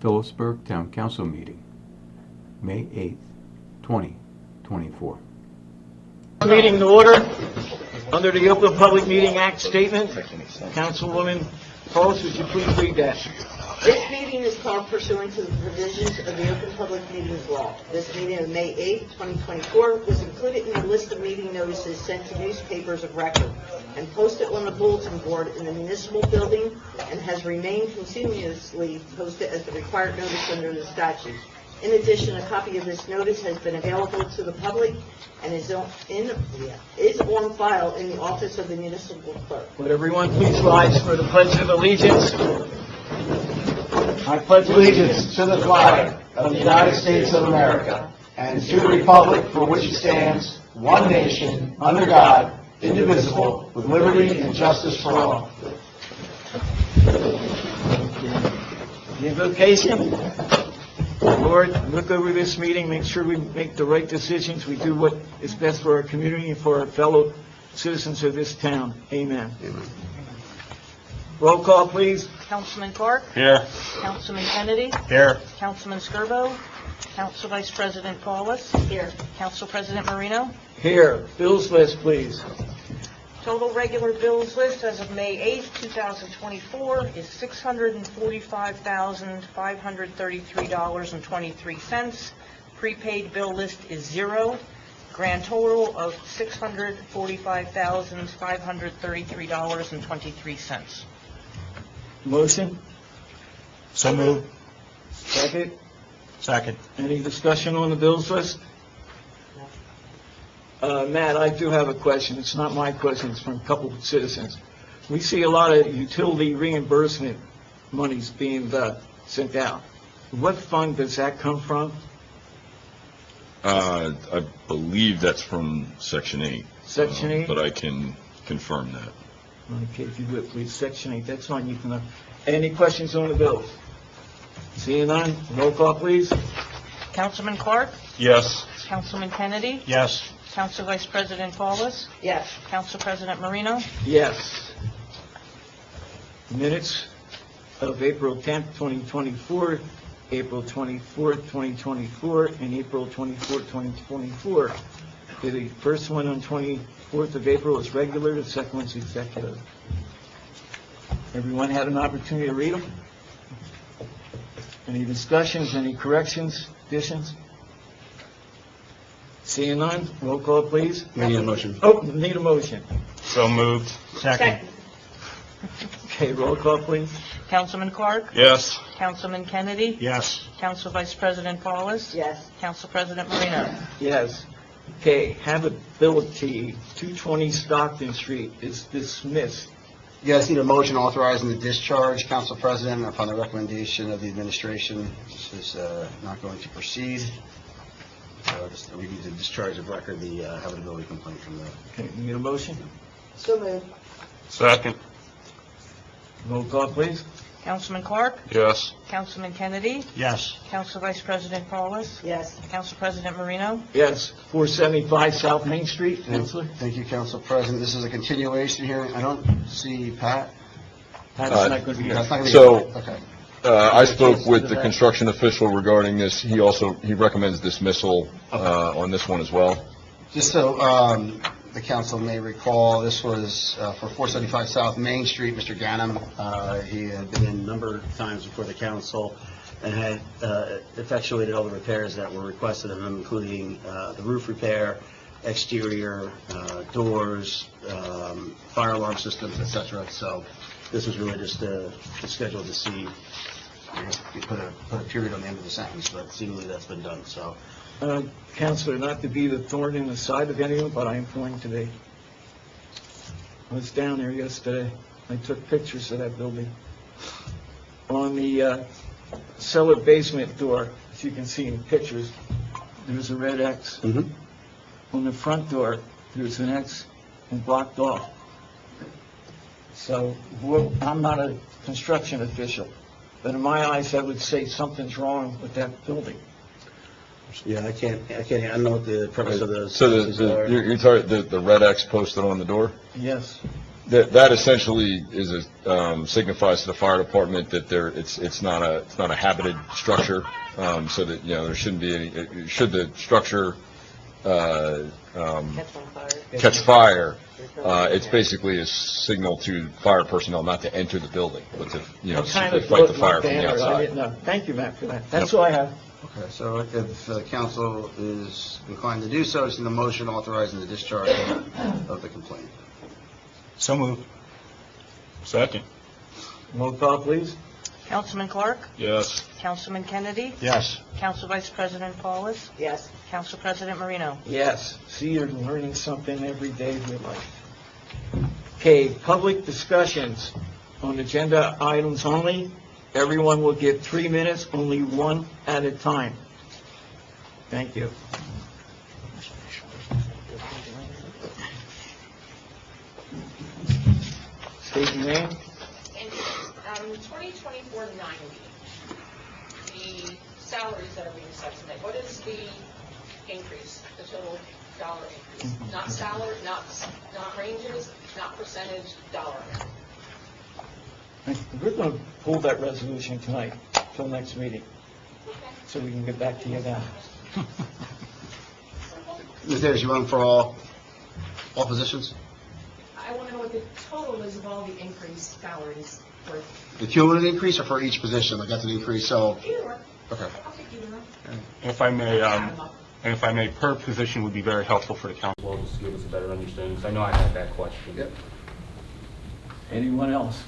Phillipsburg Town Council meeting, May 8th, 2024. Meeting to order. Under the Open Public Meeting Act statement, Councilwoman Post, would you please read that? This meeting is called pursuant to the provisions of the Open Public Meetings Law. This meeting of May 8, 2024 was included in the list of meeting notices sent to newspapers of record and posted on the bulletin board in the municipal building and has remained continuously posted as the required notice under the statute. In addition, a copy of this notice has been available to the public and is on file in the office of the municipal clerk. Would everyone please rise for the Pledge of Allegiance? I pledge allegiance to the flag of the United States of America and to the republic for which it stands, one nation, under God, indivisible, with liberty and justice for all. The invocation. Lord, look over this meeting, make sure we make the right decisions, we do what is best for our community and for our fellow citizens of this town. Amen. Amen. Roll call, please. Councilman Clark? Here. Councilman Kennedy? Here. Councilman Skirbo? Council Vice President Paulus? Here. Council President Marino? Here. Bills list, please. Total regular bills list as of May 8th, 2024 is $645,533.23. Prepaid bill list is zero. Grand total of $645,533.23. Motion? So moved. Second? Second. Any discussion on the bills list? Matt, I do have a question. It's not my question, it's from a couple of citizens. We see a lot of utility reimbursement monies being sent out. What fund does that come from? I believe that's from Section 8. Section 8? But I can confirm that. Okay, if you would, please, Section 8, that's all I need to know. Any questions on the bills? Seeing none, roll call, please. Councilman Clark? Yes. Councilman Kennedy? Yes. Council Vice President Paulus? Yes. Council President Marino? Yes. Minutes of April 10th, 2024, April 24th, 2024, and April 24th, 2024. The first one on 24th of April is regular, the second one's executive. Everyone had an opportunity to read them? Any discussions, any corrections, additions? Seeing none, roll call, please. We need a motion. Oh, need a motion. So moved. Second. Okay, roll call, please. Councilman Clark? Yes. Councilman Kennedy? Yes. Council Vice President Paulus? Yes. Council President Marino? Yes. Okay, habitability, 220 Stockton Street is dismissed. You guys need a motion authorizing the discharge. Council President, upon the recommendation of the administration, this is not going to proceed. We need to discharge of record the habitability complaint from the... Okay, you need a motion? So moved. Second. Roll call, please. Councilman Clark? Yes. Councilman Kennedy? Yes. Council Vice President Paulus? Yes. Council President Marino? Yes, 475 South Main Street, Councilor. Thank you, Council President. This is a continuation hearing. I don't see Pat. That's not going to be That's here. not gonna be- So- Okay. I spoke with the construction official regarding this. He recommends dismissal on this one as well. Just so the council may recall, this was for 475 South Main Street, Mr. Ganem. He had been in a number of times before the council and had effectuated all the repairs that were requested of him, including the roof repair, exterior, doors, fire alarm systems, et cetera. So this was really just scheduled to see, I guess, put a period on the end of the sentence, but seemingly that's been done, so. Councilor, not to be the thorn in the side of anyone, but I am going today. I was down there yesterday. I took pictures of that building. On the cellar basement door, as you can see in pictures, there's a red X. Mhm. On the front door, there's an X and blocked off. So I'm not a construction official, but in my eyes, I would say something's wrong with that building. Yeah, I don't know what the purpose of those. So are. you're talking the red X posted on the door? Yes. That essentially is signifies to the fire department that it's not a habited structure, so that, there shouldn't be any, should the structure Catch on fire. catch fire, it's basically a signal to fire personnel not to enter the building, but to, I kind simply of fight the thought fire my from the banner, I outside. didn't know. Thank you, Matt, for that. That's all I have. Okay, so if the council is inclined to do so, it's in the motion authorizing the discharge of the complaint. So moved. Second. Roll call, please. Councilman Clark? Yes. Councilman Kennedy? Yes. Council Vice President Paulus? Yes. Council President Marino? Yes. See, you're learning something every day of your life. Okay, public discussions on agenda items only. Everyone will get 3 minutes, only one at a time. Thank you. State your name. In 2024-90, the salaries that are being set tonight, what is the increase, the total dollar increase? Not salary, not ranges, not percentage, dollar amount. We're going to pull that resolution tonight till next meeting, so we can get back to you then. Ms. Davis, you run for all positions? I want to know what the total is of all the increased salaries for The cumulative increase or for each position? Like that's an increase, so, either one. okay. I'll take either one. If I may, per position would be very helpful for the council. Well, just to give us a better understanding, because I know I had that question. Yep. Anyone else?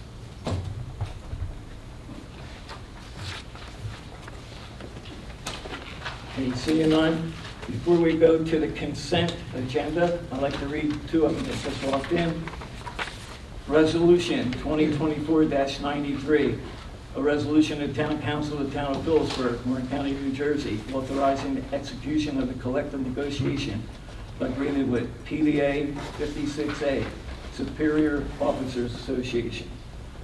Okay, seeing none, before we go to the consent agenda, I'd like to read two of them that just walked in. Resolution 2024-93, a resolution of the Town Council of the Town of Phillipsburg, Warren County, New Jersey, authorizing the execution of the collective negotiation agreement with PDA 56A, Superior Officers Association.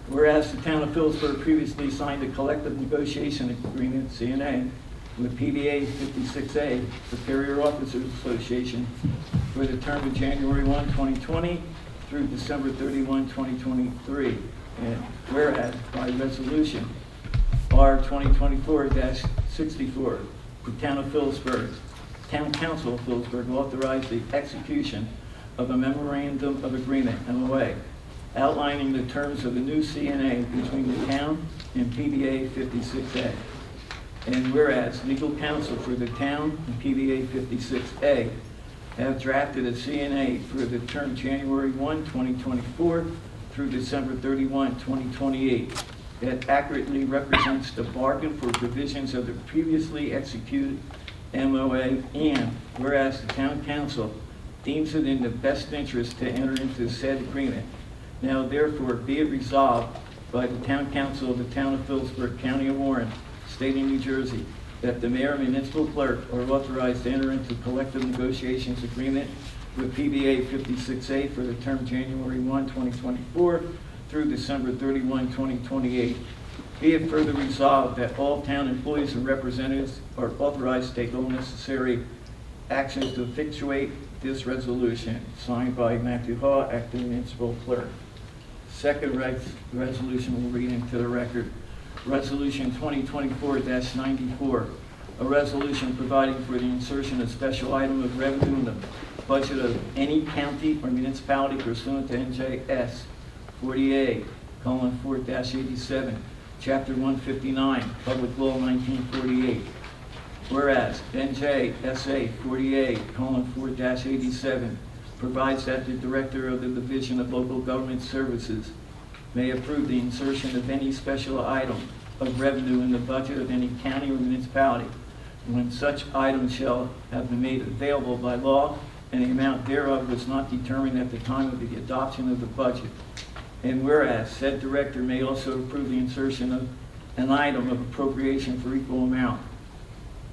Whereas the Town of Phillipsburg previously signed a collective negotiation agreement, CNA, with PDA 56A, Superior Officers Association, for the term of January 1, 2020 through December 31, 2023. And whereas by resolution R 2024-64, the Town of Phillipsburg, Town Council of Phillipsburg authorized the execution of a memorandum of agreement, MOA, outlining the terms of the new CNA between the town and PDA 56A. And whereas legal counsel for the town and PDA 56A have drafted a CNA for the term January 1, 2024 through December 31, 2028, that accurately represents the bargain for provisions of the previously executed MOA, and whereas the town council deems it in the best interest to enter into said agreement, now therefore be it resolved by the town council of the Town of Phillipsburg, County of Warren, State of New Jersey, that the mayor and municipal clerk are authorized to enter into collective negotiations agreement with PBA 56A for the term January 1, 2024 through December 31, 2028. Be it further resolved that all town employees and representatives are authorized to take all necessary actions to effectuate this resolution. Signed by Matthew Haw, acting municipal clerk. Second resolution we'll read into the record. Resolution 2024-94, a resolution providing for the insertion of special item of revenue in the budget of any county or municipality pursuant to NJS 48:4-87, Chapter 159, Public Law 1948. Whereas NJSA 48:4-87 provides that the Director of the Division of Local Government Services may approve the insertion of any special item of revenue in the budget of any county or municipality when such item shall have been made available by law and the amount thereof was not determined at the time of the adoption of the budget. And whereas said director may also approve the insertion of an item of appropriation for equal amount.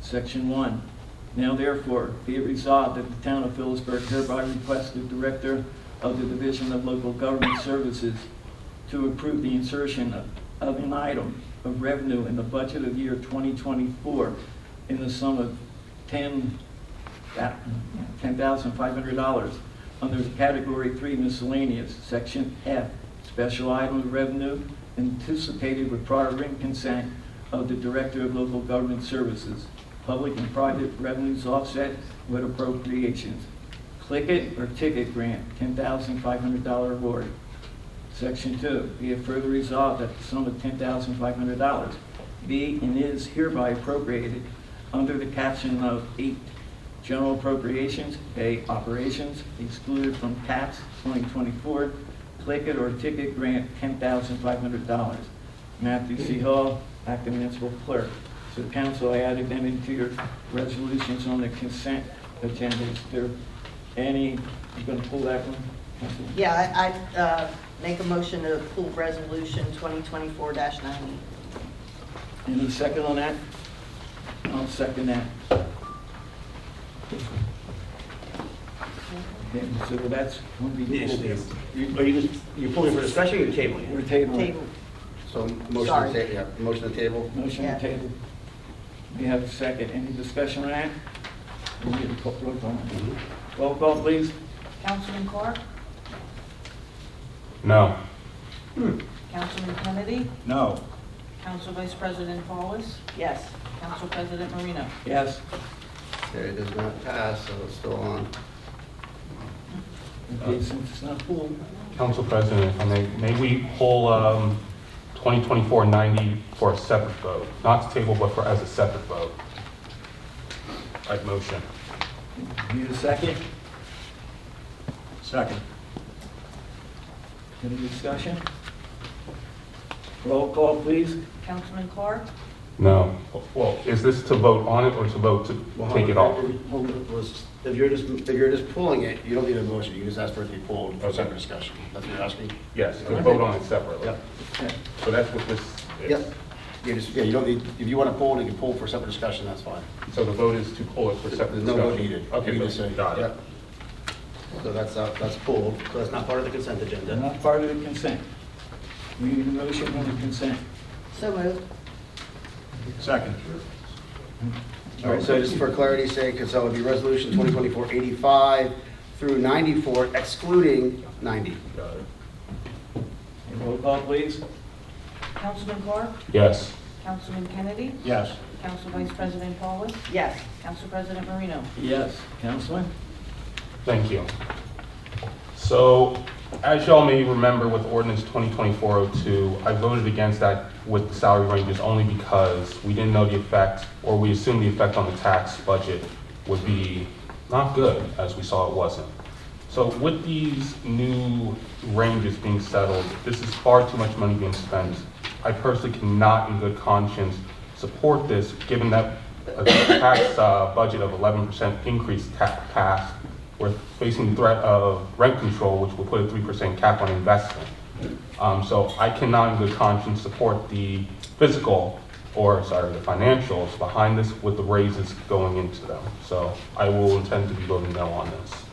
Section 1. Now therefore, be it resolved that the Town of Phillipsburg hereby requests the Director of the Division of Local Government Services to approve the insertion of an item of revenue in the budget of year 2024 in the sum of $10,500 under the Category 3 miscellaneous, Section F, special item revenue anticipated with prior written consent of the Director of Local Government Services, public and private revenues offset with appropriations. Click It or Ticket Grant, $10,500 award. Section 2, be it further resolved that the sum of $10,500 be and is hereby appropriated under the caption of 8, General Appropriations, A, Operations, excluded from tax 2024, Click It or Ticket Grant, $10,500. Matthew C. Hall, Acting Municipal Clerk. So council, I added them into your resolutions on the consent agenda. Is there any, you going to pull that one? Councilman? Yeah, I make a motion to pull resolution 2024-90. Any second on that? I'll second that. Okay, so that's going to be pulled. You're pulling for discussion or you're tabling? We're tabling. Table. So motion Sorry. to table, yeah, motion to table? Motion Yeah. to table. We have a second. Any discussion on that? We need a roll call. Roll call, please. Councilman Clark? No. Councilman Kennedy? No. Council Vice President Paulus? Yes. Council President Marino? Yes. Okay, it does not pass, so it's still on. Okay, since it's not pulled, Council President, if I may we pull 2024-90 for a separate vote? Not to table, but for as a separate vote. I'd motion. need a second? Second. Any discussion? Roll call, please. Councilman Clark? No. Well, is this to vote on it or to vote to take it off? If you're just pulling it, you don't need a motion, you just ask for it to be pulled for Okay. separate discussion. That's what you're asking? Yes, to vote on it separately. Yep. Okay. So that's what this is. Yep. You don't need, if you want to pull it, you can pull for separate discussion, that's fine. So the vote is to pull it for separate There's discussion? no vote needed. Okay, You just say, got it. yep. So that's pulled, so that's not part of the consent They're agenda. not part of the consent. We need a motion on the consent. So moved. Second. All right, so just for clarity's sake, so it would be resolution 2024-85 through 94, excluding 90. Got it. Roll call, please. Councilman Clark? Yes. Councilman Kennedy? Yes. Council Vice President Paulus? Yes. Council President Marino? Yes. Councilman? Thank you. So, as y'all may remember with ordinance 2024-02, I voted against that with the salary ranges only because we didn't know the effect, or we assumed the effect on the tax budget would be not good, as we saw it wasn't. So with these new ranges being settled, this is far too much money being spent. I personally cannot in good conscience support this, given that a tax budget of 11% increase passed. We're facing the threat of rent control, which will put a 3% cap on investment. So I cannot in good conscience support the the financials behind this with the raises going into them. So I will intend to be voting no on this.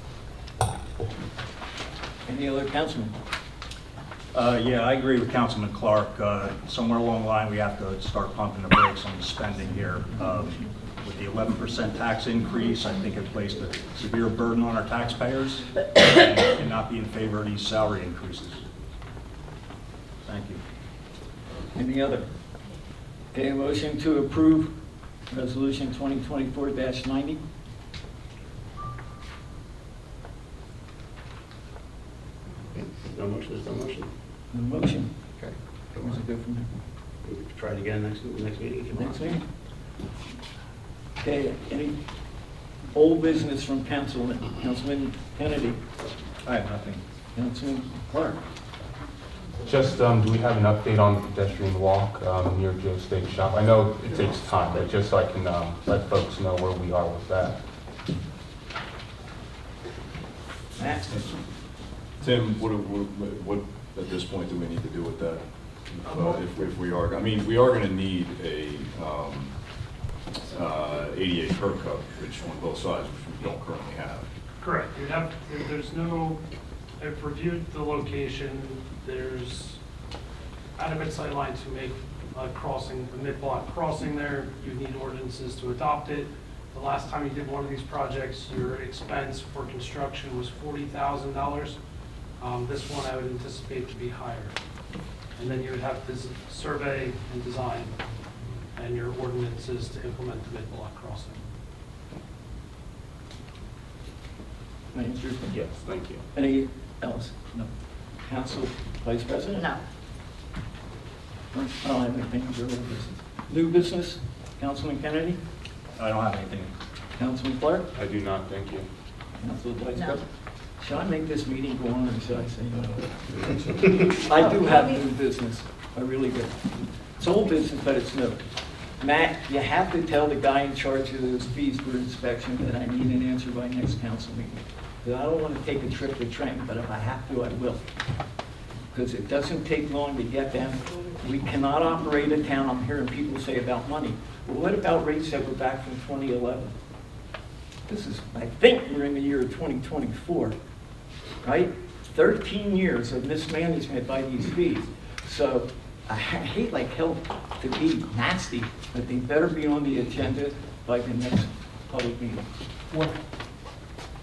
Any other councilman? Yeah, I agree with Councilman Clark. Somewhere along the line, we have to start pumping the brakes on the spending here. With the 11% tax increase, I think it placed a severe burden on our taxpayers and cannot be in favor of these salary increases. Thank you. Any other? Okay, a motion to approve resolution 2024-90. No motion, there's no motion. The motion. Okay. Where's it go from there? We can try it again next meeting if you want. Next meeting? Okay, any old business from Councilman Kennedy? I have nothing. Councilman Clark? Just, do we have an update on the pedestrian walk near Joe Steak Shop? I know it takes time, but just so I can let folks know where we are with that. Matt? Tim, what at this point do we need to do with that? If we are, I mean, we are going to need a ADA curb coverage on both sides, which we don't currently have. Correct. There's no, I've reviewed the location, there's adequate sight line to make a crossing, a mid-block crossing there. You need ordinances to adopt it. the last time you did one of these projects, your expense for construction was $40,000. This one I would anticipate to be higher. And then you would have this survey and design and your ordinances to implement the mid-block crossing. Yes, thank you. Any else? No. Council Vice President? No. I don't have anything under old business. New business, Councilman Kennedy? I don't have anything. Councilman Clark? I do not, thank you. Council Vice No. President? Should I make this meeting go on, or should I say no? I do have new business, I really do. It's old business, but it's new. Matt, you have to tell the guy in charge of those fees for inspection that I need an answer by next council meeting. Because I don't want to take a trip to Trenton, but if I have to, I will. Because it doesn't take long to get them. We cannot operate a town, I'm hearing people say about money. Well, what about rates that were back from 2011? This is, I think we're in the year of 2024, right? 13 years of mismanagement by these fees. So I hate like hell to be nasty, but they better be on the agenda by the next public meeting. What?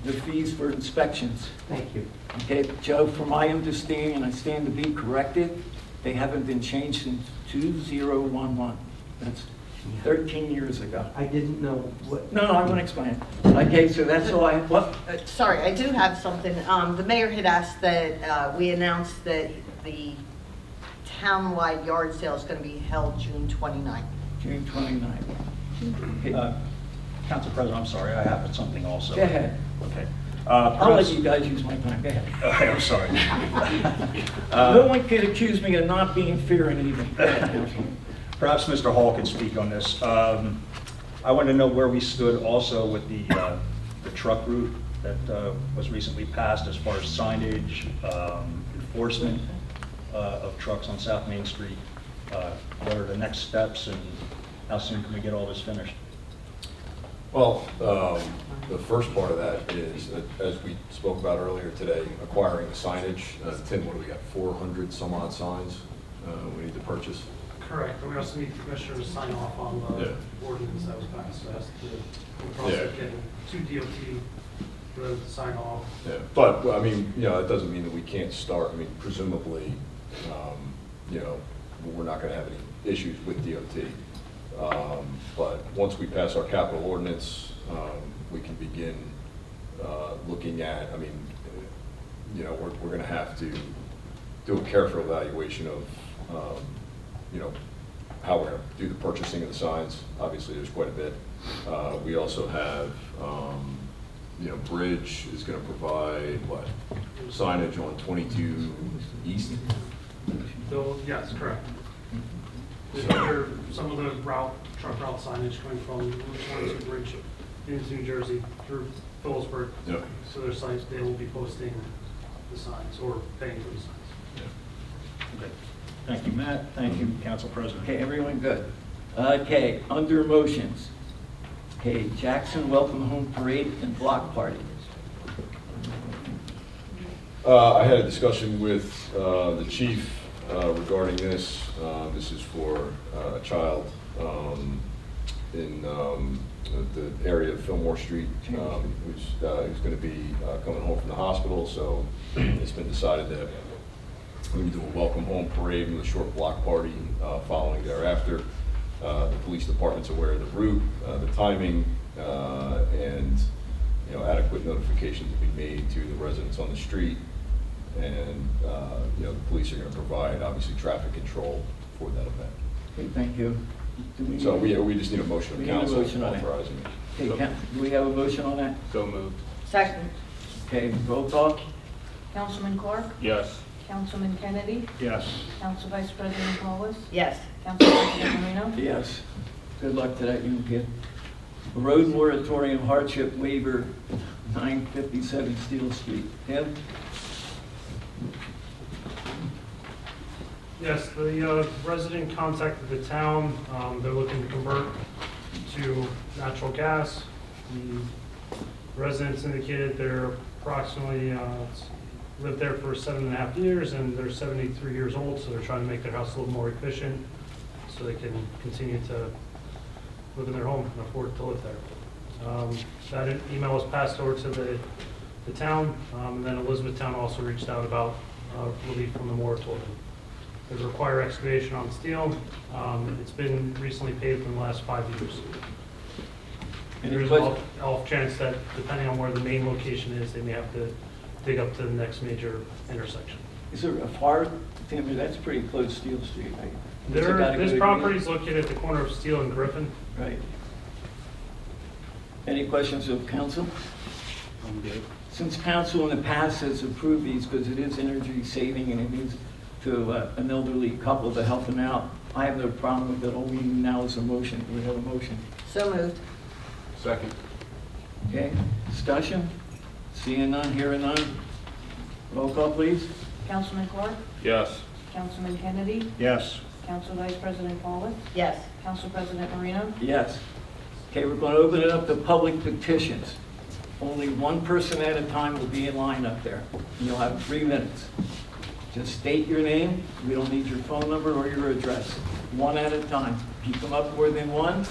The fees for inspections. Thank you. Okay, Joe, from my understanding, and I stand to be corrected, they haven't been changed since 2011. That's 13 years ago. I didn't know what. No, I want to explain. Okay, so that's all I, what? Sorry, I do have something. The mayor had asked that we announce that the townwide yard sale is going to be held June 29th. June 29th. Okay, Council President, I'm sorry, I have something also. Go ahead. Okay. I'll let you guys use my time. Go ahead. Okay, I'm sorry. No one can accuse me of not being fair and even. Go ahead, Councilman. Perhaps Mr. Hall can speak on this. I want to know where we stood also with the truck route that was recently passed as far as signage, enforcement of trucks on South Main Street. What are the next steps and how soon can we get all this finished? Well, the first part of that is, as we spoke about earlier today, acquiring the signage. Tim, what do we got, 400 some odd signs we need to purchase? Correct, and we also need the commissioner to sign off on the ordinance that was passed, so that's the process of getting to DOT for them to sign off. Yeah, but, I mean, you know, it doesn't mean that we can't start. I mean, presumably, you know, we're not going to have any issues with DOT. But once we pass our capital ordinance, we can begin looking at, I mean, you know, we're going to have to do a careful evaluation of, you know, how we're going to do the purchasing of the signs. Obviously, there's quite a bit. We also have, you know, Bridge is going to provide, what, signage on 22 East? Yes, correct. Some of the truck route signage coming from Route 22 Bridge into New Jersey through Phillipsburg. Yep. So their sites, they will be posting the signs or paying for the signs. Okay. Thank you, Matt. Thank you, Council President. Okay, everyone good? Okay, under motions. Okay, Jackson Welcome Home Parade and Block Party. I had a discussion with the chief regarding this. This is for a child in the area of Fillmore Street, who's going to be coming home from the hospital. So it's been decided that we're going to do a welcome home parade with a short block party following thereafter. The police department's aware of the route, the timing, and you know, adequate notification to be made to the residents on the street. And you know, the police are going to provide, obviously, traffic control for that event. Okay, thank you. So we just need a motion of council authorizing it. Okay, do we have a motion on that? So moved. Second. Okay, roll call? Councilman Clark? Yes. Councilman Kennedy? Yes. Council Vice President Wallace? Yes. Council President Marino? Yes. Good luck to that young kid. Road moratorium hardship waiver, 957 Steel Street. Tim? Yes, the resident contacted the town. They're looking to convert to natural gas. The residents indicated they're approximately lived there for 7.5 years, and they're 73 years old, so they're trying to make their house a little more efficient so they can continue to live in their home and afford to live there. That email was passed over to the town, and then Elizabethtown also reached out about relief from the moratorium. It would require excavation on steel. It's been recently paved in the last 5 years. Any There's questions? an off chance that, depending on where the main location is, they may have to dig up to the next major intersection. Is there a fire damage? That's pretty close to Steel Street, right? Has it got a This good property is located at the corner of Steel and Griffin. Right. Any questions of council? I'm good. Since council in the past has approved these because it is energy saving and it is to an elderly couple to help them out, I have no problem with it. All we need now is a motion. Do we have a motion? So moved. Second. Okay, discussion? Seeing none, hearing none. Roll call, please. Councilman Clark? Yes. Councilman Kennedy? Yes. Council Vice President Paulus? Yes. Council President Marino? Yes. Okay, we're going to open it up to public petitions. Only one person at a time will be in line up there. And you'll have 3 minutes. Just state your name. We don't need your phone number or your address. One at a time. If you come up more than one,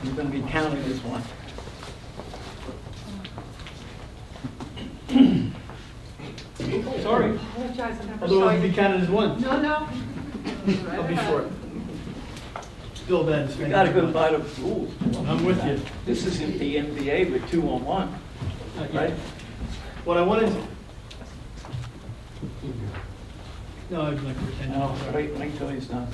you're going to be counted as one. Sorry. Although it would be counted as one. No. I'll be short. Bill Benz. We got to go by the rules. I'm with you. This isn't the NBA with 2-on-1, right? What I wanted to... No, I'd like to pretend. No, wait till he's done.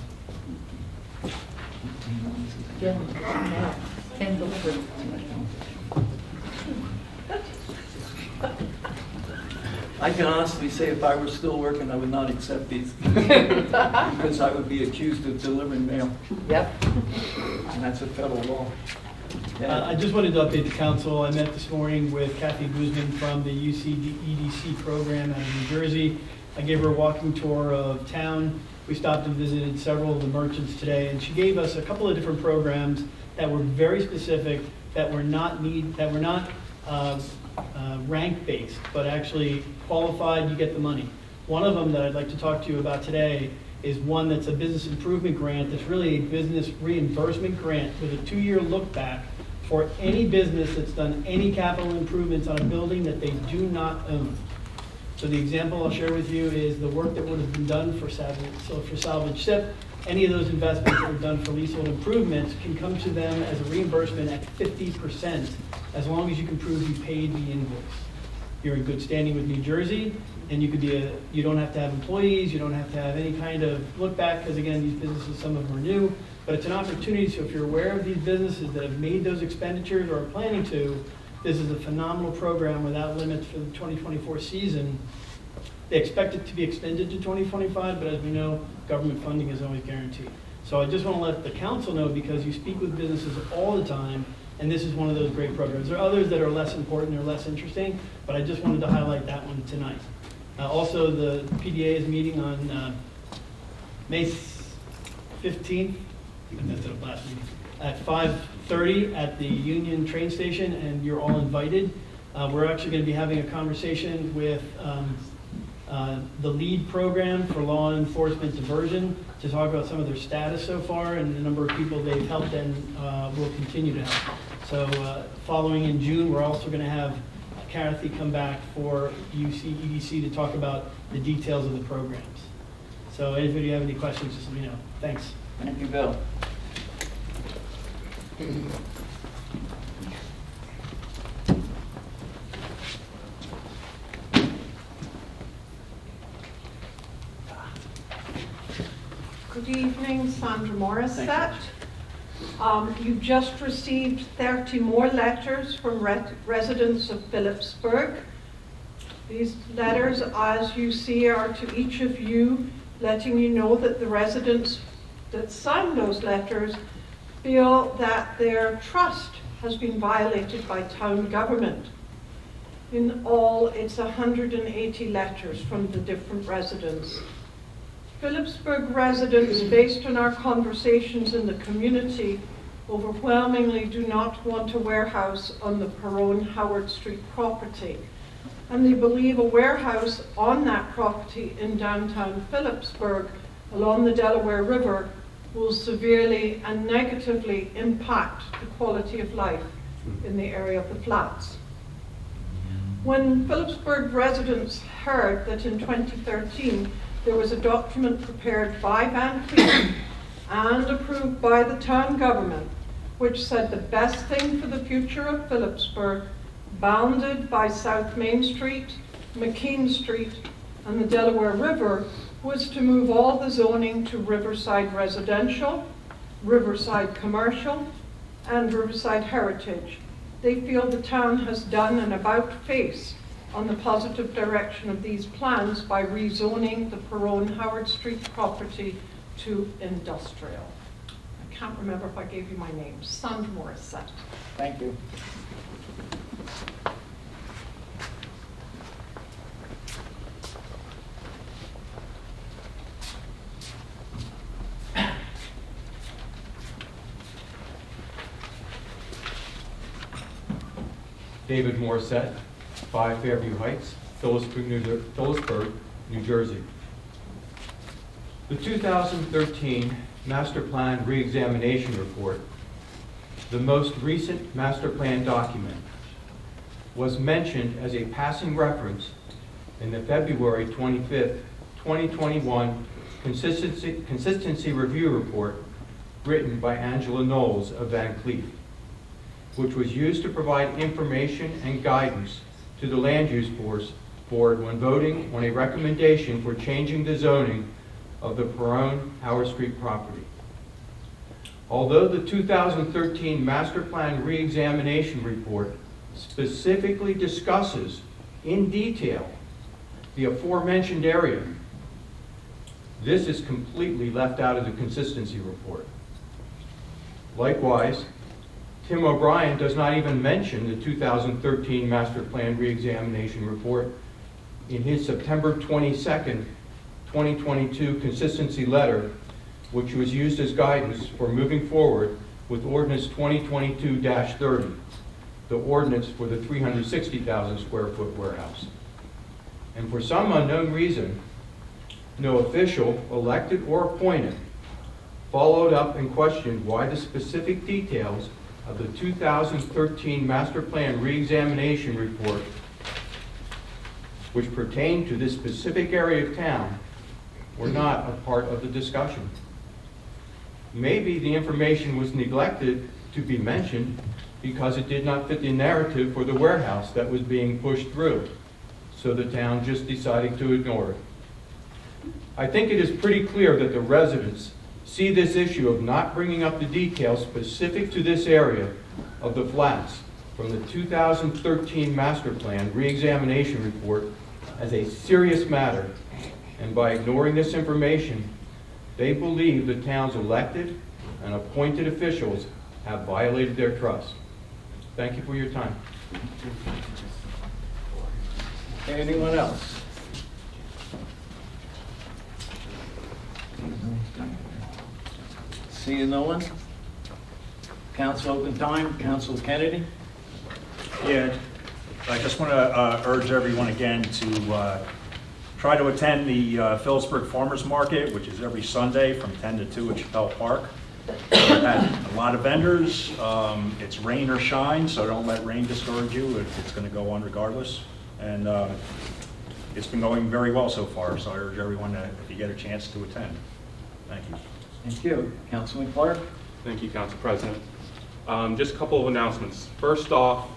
I can honestly say if I were still working, I would not accept these. Because I would be accused of delivering mail, Yep. and that's a federal law. I just wanted to update the council. I met this morning with Kathy Guzman from the UC EDC program out of New Jersey. I gave her a walking tour of town. We stopped and visited several of the merchants today, and she gave us a couple of different programs that were very specific, that were not rank-based, but actually qualified, you get the money. One of them that I'd like to talk to you about today is one that's a business improvement grant that's really a business reimbursement grant with a 2-year look back for any business that's done any capital improvements on a building that they do not own. So the example I'll share with you is the work that would have been done for Salvage SIP. Any of those investments that were done for leasehold improvements can come to them as a reimbursement at 50%, as long as you can prove you paid the invoice. You're in good standing with New Jersey, and you don't have to have employees, you don't have to have any kind of look back, because again, these businesses, some of them are new, but it's an opportunity. So if you're aware of these businesses that have made those expenditures or are planning to, this is a phenomenal program without limits for the 2024 season. They expect it to be extended to 2025, but as we know, government funding is always guaranteed. So I just want to let the council know, because you speak with businesses all the time, and this is one of those great programs. There are others that are less important or less interesting, but I just wanted to highlight that one tonight. Also, the PDA is meeting on May 15th, I messed it up last week, at 5:30 at the Union train station, and you're all invited. We're actually going to be having a conversation with the LEAD program for law enforcement diversion to talk about some of their status so far and the number of people they've helped and will continue to help. So following in June, we're also going to have Kathy come back for UC EDC to talk about the details of the programs. So if you have any questions, just let me know. Thanks. Thank you, Bill. Good evening, Sandra Morissette. You've just received 30 more letters from residents of Phillipsburg. These letters, as you see, are to each of you, letting you know that the residents that signed those letters feel that their trust has been violated by town government. In all, it's 180 letters from the different residents. Phillipsburg residents, based on our conversations in the community, overwhelmingly do not want a warehouse on the Perone Howard Street property. And they believe a warehouse on that property in downtown Phillipsburg along the Delaware River will severely and negatively impact the quality of life in the area of the flats. When Phillipsburg residents heard that in 2013 there was a document prepared by Van Cleef and approved by the town government, which said the best thing for the future of Phillipsburg, bounded by South Main Street, McKean Street, and the Delaware River, was to move all the zoning to Riverside Residential, Riverside Commercial, and Riverside Heritage. They feel the town has done an about-face on the positive direction of these plans by rezoning the Perone Howard Street property to industrial. I can't remember if I gave you my name, Sandra Morissette. Thank you. David Morissette, 5 Fairview Heights, Phillipsburg, New Jersey. The 2013 Master Plan Reexamination Report, the most recent master plan document, was mentioned as a passing reference in the February 25th, 2021 Consistency Review Report written by Angela Knowles of Van Cleef, which was used to provide information and guidance to the Land Use Board when voting on a recommendation for changing the zoning of the Perone Howard Street property. Although the 2013 Master Plan Reexamination Report specifically discusses in detail the aforementioned area, this is completely left out of the consistency report. Likewise, Tim O'Brien does not even mention the 2013 Master Plan Reexamination Report in his September 22nd, 2022 consistency letter, which was used as guidance for moving forward with Ordinance 2022-30, the ordinance for the 360,000 square foot warehouse. And for some unknown reason, no official, elected or appointed, followed up and questioned why the specific details of the 2013 Master Plan Reexamination Report, which pertain to this specific area of town, were not a part of the discussion. Maybe the information was neglected to be mentioned because it did not fit the narrative for the warehouse that was being pushed through, so the town just decided to ignore it. I think it is pretty clear that the residents see this issue of not bringing up the details specific to this area of the flats from the 2013 Master Plan Reexamination Report as a serious matter, and by ignoring this information, they believe the town's elected and appointed officials have violated their trust. Thank you for your time. Anyone else? Seeing no one? Council open time, Council Kennedy? Yeah, I just want to urge everyone again to try to attend the Phillipsburg Farmers Market, which is every Sunday from 10 to 2 at Chappelle Park. We've had a lot of vendors. It's rain or shine, so don't let rain discourage you. It's going to go on regardless. And it's been going very well so far, so I urge everyone to, if you get a chance, to attend. Thank you. Thank you. Councilman Clark? Thank you, Council President. Just a couple of announcements. First off,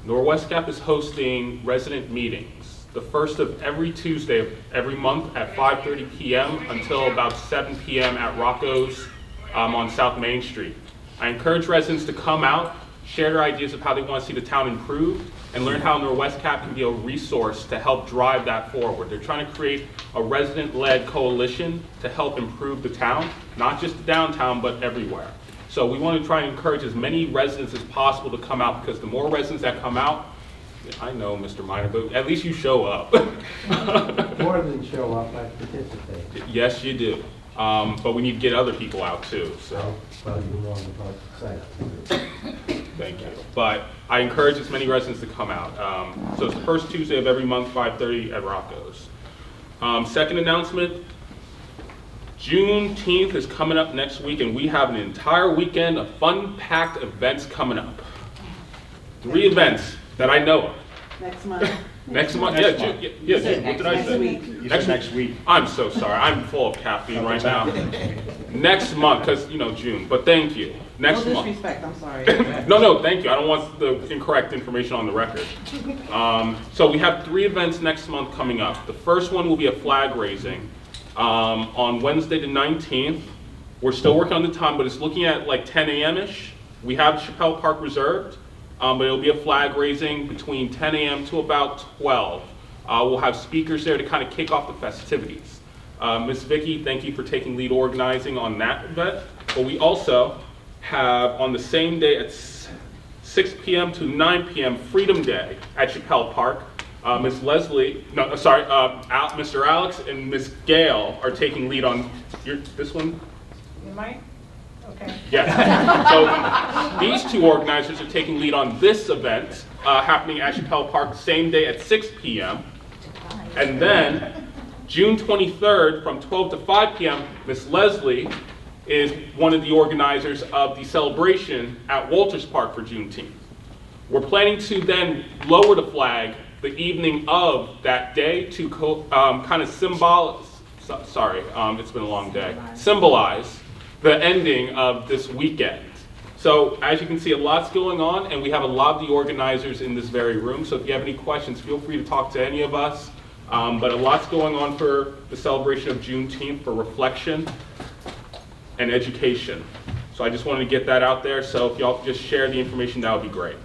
Norwest Gap is hosting resident meetings, the first of every Tuesday of every month at 5:30 p.m. until about 7 p.m. at Rocco's on South Main Street. I encourage residents to come out, share their ideas of how they want to see the town improved, and learn how Norwest Cap can be a resource to help drive that forward. They're trying to create a resident-led coalition to help improve the town, not just the downtown, but everywhere. So we want to try and encourage as many residents as possible to come out, because the more residents that come out, I know, Mr. Minor, but at least you show up. More than show up, I participate. Yes, you do. But we need to get other people out too, so. Well, you're wrong about the site. Thank you. But I encourage as many residents to come out. So it's the first Tuesday of every month, 5:30 at Rocco's. Second announcement, Juneteenth is coming up next week, and we have an entire weekend of fun-packed events coming up. 3 events that I know of. Next month. Next month, Next yeah, month. June, yeah, June, what did I Next say? week. You said next week. I'm so sorry, I'm full of caffeine right now. Next month, because, June, but thank you. Next No month. disrespect, I'm sorry. No, thank you. I don't want the incorrect information on the record. So we have 3 events next month coming up. The first one will be a flag raising on Wednesday the 19th. We're still working on the time, but it's looking at like 10 a.m.-ish. We have Chappelle Park reserved, but it'll be a flag raising between 10 a.m. to about 12. We'll have speakers there to kind of kick off the festivities. Ms. Vicky, thank you for taking lead organizing on that event. But we also have on the same day at 6 p.m. to 9 p.m. Freedom Day at Chappelle Park. Mr. Alex and Ms. Gail are taking lead on this one. Am I? Okay. Yes. So these 2 organizers are taking lead on this event happening at Chappelle Park, same day at 6 p.m. And then June 23rd from 12 to 5 p.m., Ms. Leslie is one of the organizers of the celebration at Walters Park for Juneteenth. We're planning to then lower the flag the evening of that day to kind of symbolize, it's been a long day, symbolize the ending of this weekend. So as you can see, a lot's going on, and we have a lot of the organizers in this very room. So if you have any questions, feel free to talk to any of us. But a lot's going on for the celebration of Juneteenth, for reflection and education. So I just wanted to get that out there. So if y'all could just share the information, that would be great.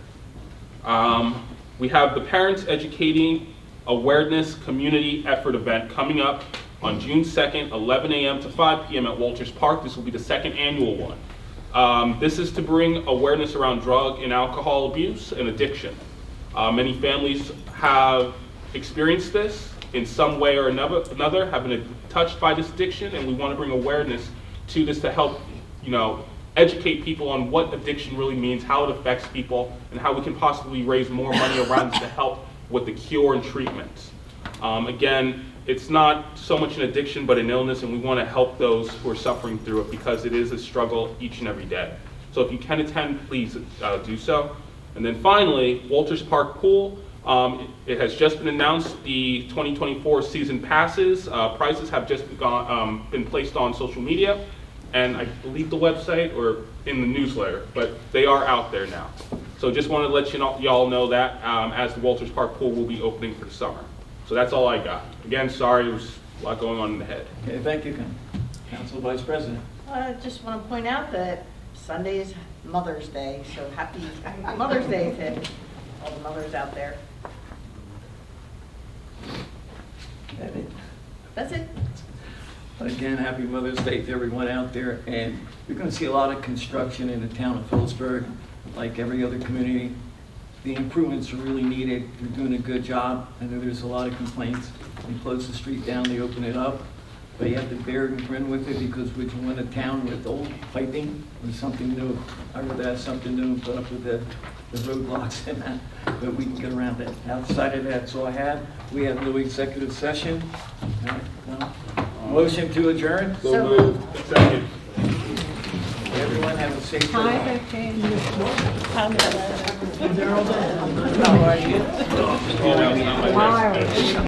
We have the Parents Educating Awareness Community Effort event coming up on June 2nd, 11 a.m. to 5 p.m. at Walters Park. This will be the 2nd annual one. This is to bring awareness around drug and alcohol abuse and addiction. Many families have experienced this in some way or another, have been touched by this addiction, and we want to bring awareness to this to help, educate people on what addiction really means, how it affects people, and how we can possibly raise more money around this to help with the cure and treatment. Again, it's not so much an addiction, but an illness, and we want to help those who are suffering through it because it is a struggle each and every day. So if you can attend, please do so. And then finally, Walters Park Pool. It has just been announced the 2024 season passes. Prices have just been placed on social media, and I believe the website or in the newsletter, but they are out there now. So just wanted to let y'all know that as the Walters Park Pool will be opening for the summer. So that's all I got. Again, sorry, there's a lot going on in the head. Okay, thank you, Council Vice President. I just want to point out that Sunday is Mother's Day, so happy Mother's Day to all the mothers out there. That's it. Again, happy Mother's Day to everyone out there, and you're going to see a lot of construction in the town of Phillipsburg, like every other community. The improvements are really needed. They're doing a good job. I know there's a lot of complaints. They close the street down, they open it up, but you have to bear and grin with it because we can win a town with old piping or something new. I'd rather have something new and put up with the roadblocks and that, but we can get around that. Outside of that, that's all I have. We have no executive session. Motion to adjourn? So moved. Second. Everyone have a safe trip. Oh, that was not my best.